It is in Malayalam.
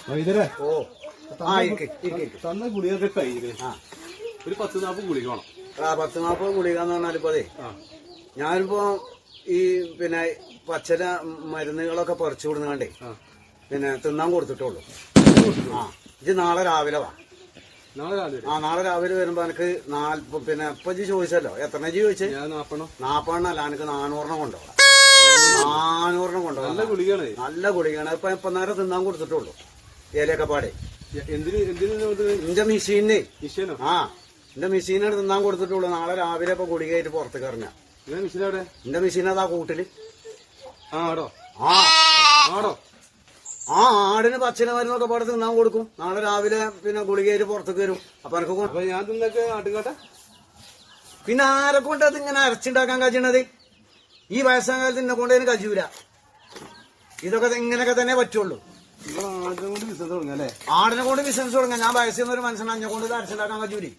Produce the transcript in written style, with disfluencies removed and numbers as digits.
ഓ തന്ന ഗുളികയൊക്കെ കഴിഞ്ഞ് ഒരു 10-40 ഗുളിക വേണം. 10-40 ഗുളിക എന്ന് പറഞ്ഞാലിപ്പോ അതെ ഞാനിപ്പോ ഈ പിന്നെ പച്ചര മരുന്നുകളൊക്കെ പറിച്ചു കൊടുങ്ങാണ്ടേ പിന്നെ തിന്നാൻ കൊടുത്തിട്ടുള്ളൂ. ഇത് നാളെ രാവിലെ വാ. നാളെ രാവിലെ വരുമ്പോ എനിക്ക് പിന്നെ ഇപ്പൊ ചോദിച്ചല്ലോ എത്ര ചോദിച്ചേ? 40 അല്ല, എനിക്ക് 400 കൊണ്ടുപോകാം. 400 കൊണ്ടുപോകാം. നല്ല ഗുളികയാണ്. ഇപ്പൊ നേരം തിന്നാൻ കൊടുത്തിട്ടുള്ളൂ. ഏലയൊക്കെ പാടെ എന്റെ മെഷീനെ എന്റെ മെഷീനാണ് തിന്നാൻ കൊടുത്തിട്ടുള്ളൂ. നാളെ രാവിലെ ഇപ്പൊ ഗുളികയായിട്ട് പുറത്തേക്ക് ഇറങ്ങാ. എന്റെ മെഷീൻ അതാ കൂട്ടില്. ആടിന് പച്ചില മരുന്നൊക്കെ പാടെ തിന്നാൻ കൊടുക്കും. നാളെ രാവിലെ പിന്നെ ഗുളികയായിട്ട് പുറത്തേക്ക് വരും. അപ്പൊ എനിക്ക് ഞാൻ തിന്നൊക്കെ ആട്ടുകാട്ടെ. പിന്നെ ആരെ കൊണ്ട് അത് ഇങ്ങനെ അരച്ചുണ്ടാക്കാൻ കഴിയണത്? ഈ വയസ്സാം കാലത്ത് എന്നെ കൊണ്ട് അതിന് കഴിയൂല. ഇതൊക്കെ ഇങ്ങനെയൊക്കെ തന്നെ പറ്റുള്ളൂ. ആടിനെ കൊണ്ട് ബിസിനസ് തുടങ്ങാം അല്ലേ? ആടിനെ കൊണ്ട് ബിസിനസ് തുടങ്ങാം. ഞാൻ വയസ്സിൽ നിന്നൊരു മനുഷ്യനെ അഞ്ഞെ കൊണ്ട് ഇത് അരച്ചുണ്ടാക്കാൻ കഴിയൂലേ.